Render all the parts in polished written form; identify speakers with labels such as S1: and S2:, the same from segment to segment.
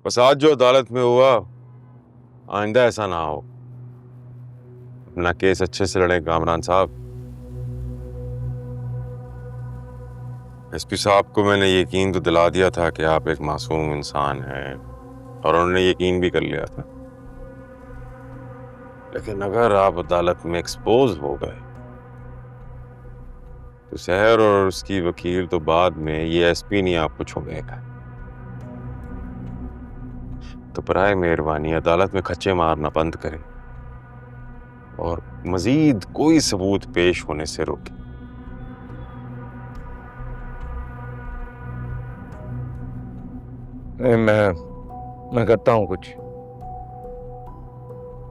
S1: बस आज जो अदालत में हुआ, आइंदा ऐसा ना हो। अपना केस अच्छे से लड़े कामरान साहब। एसपी साहब को मैंने यकीन तो दिला दिया था कि आप एक मासूम इंसान हैं, और उन्होंने यकीन भी कर लिया था। लेकिन अगर आप अदालत में एक्सपोज हो गए तो शहर और उसकी वकील तो बाद में ये एसपी नहीं आपको छोड़ेगा। तो बराए मेहरबानी अदालत में खच्चे मारना बंद करें और मजीद कोई सबूत पेश होने से रोके।
S2: नहीं, मैं करता हूँ कुछ।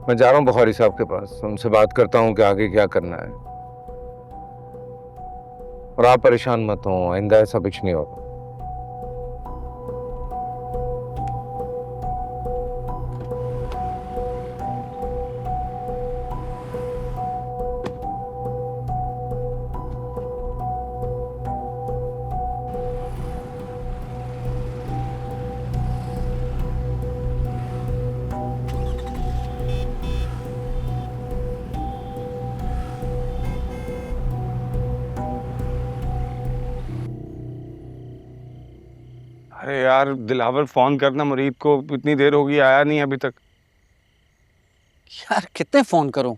S2: मैं जा रहा हूँ बुखारी साहब के पास, उनसे बात करता हूँ कि आगे क्या करना है। और आप परेशान मत हो, आइंदा ऐसा कुछ नहीं होगा।
S3: अरे यार दिलावर, फोन करना मुरीद को, इतनी देर हो गई आया नहीं अभी तक।
S4: यार कितने फोन करूं?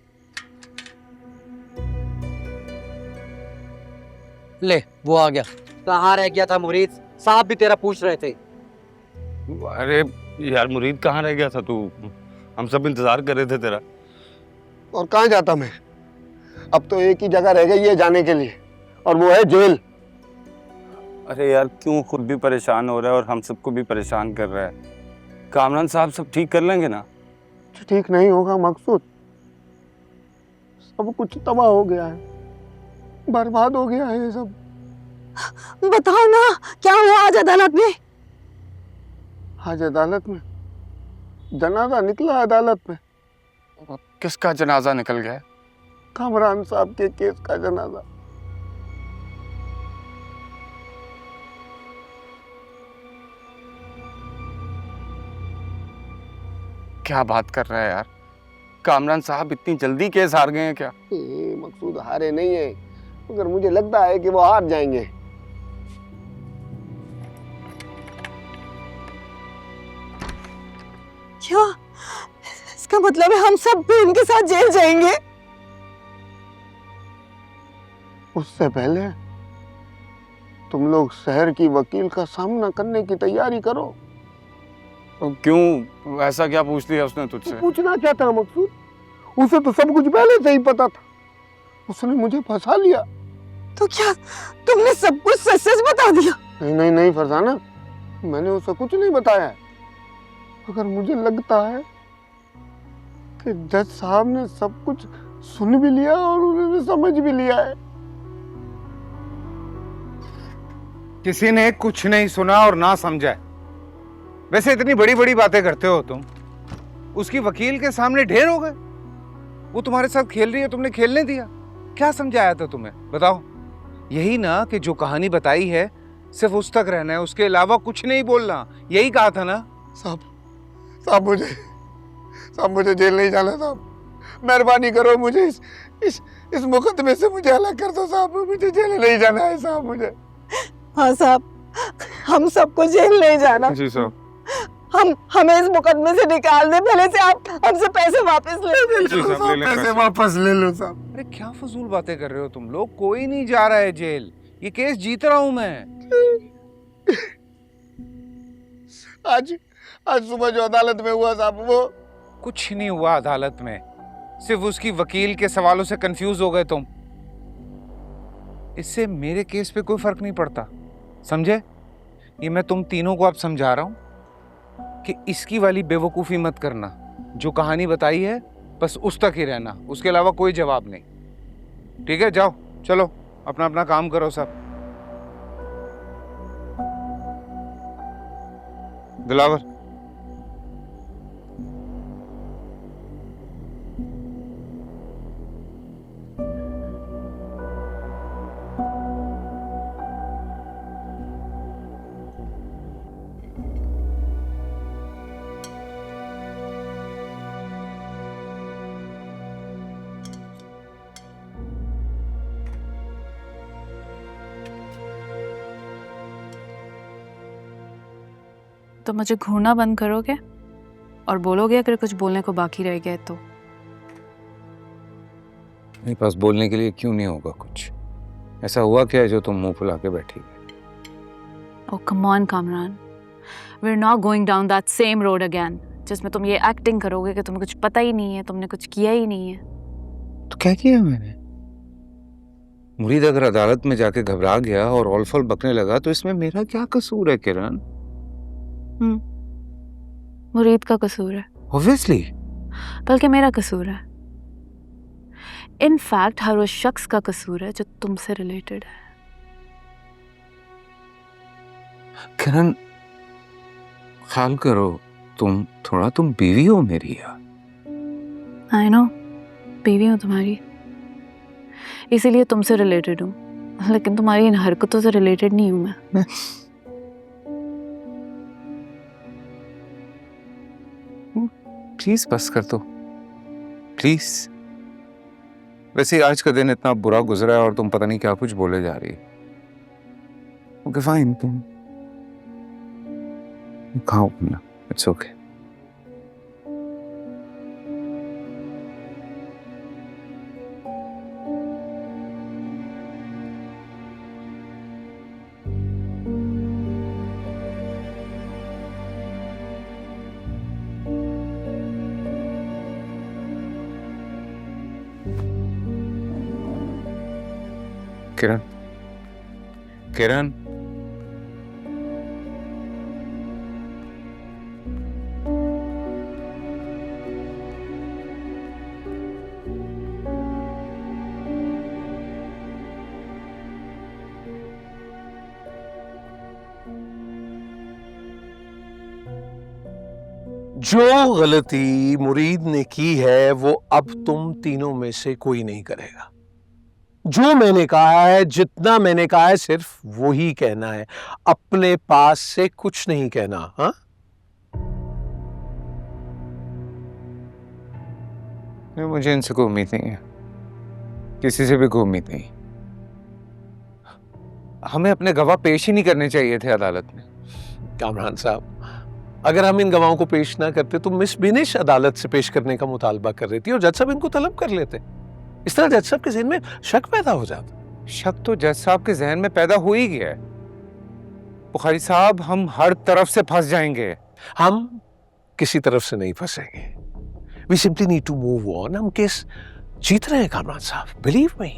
S4: ले वो आ गया। कहाँ रह गया था मुरीद? साहब भी तेरा पूछ रहे थे।
S3: अरे यार मुरीद कहाँ रह गया था तू? हम सब इंतजार कर रहे थे तेरा।
S5: और कहाँ जाता मैं? अब तो एक ही जगह रह गई है जाने के लिए, और वो है जेल।
S3: अरे यार क्यों खुद भी परेशान हो रहा है और हम सबको भी परेशान कर रहा है? कामरान साहब सब ठीक कर लेंगे ना?
S5: ठीक नहीं होगा मकसूद, सब कुछ तबाह हो गया है, बर्बाद हो गया है ये सब।
S6: बताओ ना, क्या हुआ आज अदालत में?
S5: आज अदालत में जनाजा निकला। अदालत में
S3: किसका जनाजा निकल गया?
S5: कामरान साहब के केस का जनाजा।
S3: क्या बात कर रहा है यार? कामरान साहब इतनी जल्दी केस हार गए हैं क्या?
S5: मकसूद हारे नहीं है, मगर मुझे लगता है कि वो हार जाएंगे।
S6: क्या? इसका मतलब है हम सब भी इनके साथ जेल जाएंगे?
S5: उससे पहले तुम लोग शहर की वकील का सामना करने की तैयारी करो।
S3: तो क्यों, ऐसा क्या पूछ लिया उसने तुझसे?
S5: पूछना क्या था मकसूद? उसे तो सब कुछ पहले से ही पता था, उसने मुझे फंसा लिया।
S6: तो क्या तुमने सब कुछ सच सच बता दिया?
S5: नहीं नहीं नहीं फरजाना, मैंने उसे कुछ नहीं बताया है, मगर मुझे लगता है कि जज साहब ने सब कुछ सुन भी लिया और उन्होंने समझ भी लिया है।
S2: किसी ने कुछ नहीं सुना और ना समझा। वैसे इतनी बड़ी बड़ी बातें करते हो तुम, उसकी वकील के सामने ढेर हो गए। वो तुम्हारे साथ खेल रही है, तुमने खेलने दिया? क्या समझाया था तुम्हें, बताओ? यही ना कि जो कहानी बताई है सिर्फ उस तक रहना है, उसके अलावा कुछ नहीं बोलना, यही कहा था ना?
S5: साहब मुझे जेल नहीं जाना साहब। मेहरबानी करो, मुझे इस मुकदमे से मुझे अलग कर दो साहब। मुझे जेल नहीं जाना है साहब, मुझे।
S6: हाँ साहब, हम सबको जेल नहीं जाना।
S3: जी साहब।
S6: हमें इस मुकदमे से निकाल दे, पहले से आप हमसे पैसे वापस ले लो।
S5: पैसे वापस ले लो साहब।
S2: अरे क्या फजूल बातें कर रहे हो तुम लोग? कोई नहीं जा रहा है जेल, ये केस जीत रहा हूं मैं।
S5: आज सुबह जो अदालत में हुआ साहब, वो
S2: कुछ नहीं हुआ अदालत में, सिर्फ उसकी वकील के सवालों से कंफ्यूज हो गए तुम। इससे मेरे केस पे कोई फर्क नहीं पड़ता, समझे? ये मैं तुम तीनों को अब समझा रहा हूं कि इसकी वाली बेवकूफी मत करना। जो कहानी बताई है बस उस तक ही रहना, उसके अलावा कोई जवाब नहीं। ठीक है, जाओ, चलो अपना अपना काम करो सब। दिलावर,
S7: तो मुझे घूरना बंद करोगे और बोलोगे अगर कुछ बोलने को बाकी रह गया तो।
S2: मेरे पास बोलने के लिए क्यों नहीं होगा कुछ? ऐसा हुआ क्या है जो तुम मुंह फुला के बैठी है?
S7: Oh come on Kamran, we're not going down that same road again जिसमें तुम ये एक्टिंग करोगे कि तुम्हें कुछ पता ही नहीं है, तुमने कुछ किया ही नहीं है।
S2: तो क्या किया मैंने? मुरीद अगर अदालत में जाके घबरा गया और ऑलफल बकने लगा तो इसमें मेरा क्या कसूर है किरण?
S7: मुरीद का कसूर है,
S2: ऑब्वियसली।
S7: बल्कि मेरा कसूर है। इनफैक्ट हर उस शख्स का कसूर है जो तुमसे रिलेटेड है।
S2: किरण, ख्याल करो, तुम बीवी हो मेरी यार।
S7: आई नो, बीवी हूँ तुम्हारी, इसीलिए तुमसे रिलेटेड हूँ, लेकिन तुम्हारी इन हरकतों से रिलेटेड नहीं हूँ मैं।
S2: प्लीज बस कर दो, प्लीज। वैसे आज का दिन इतना बुरा गुजरा है और तुम पता नहीं क्या कुछ बोले जा रही है। ओके फाइन, तुम खाओ अपना, इट्स ओके। किरण, किरण,
S8: जो गलती मुरीद ने की है वो अब तुम तीनों में से कोई नहीं करेगा। जो मैंने कहा है, जितना मैंने कहा है, सिर्फ वो ही कहना है, अपने पास से कुछ नहीं कहना। हाँ,
S2: मुझे इनसे कोई उम्मीद नहीं है, किसी से भी कोई उम्मीद नहीं। हमें अपने गवाह पेश ही नहीं करने चाहिए थे अदालत में।
S8: कामरान साहब, अगर हम इन गवाहों को पेश ना करते तो मिस बिनिश अदालत से पेश करने का मुतालबा कर रही थी और जज साहब इनको तलब कर लेते। इस तरह जज साहब के जहन में शक पैदा हो जाता।
S2: शक तो जज साहब के जहन में पैदा हो ही गया है। बुखारी साहब, हम हर तरफ से फंस जाएंगे।
S8: हम किसी तरफ से नहीं फंसेंगे। We simply need to move on. हम केस जीत रहे हैं कामरान साहब, बिलीव मी।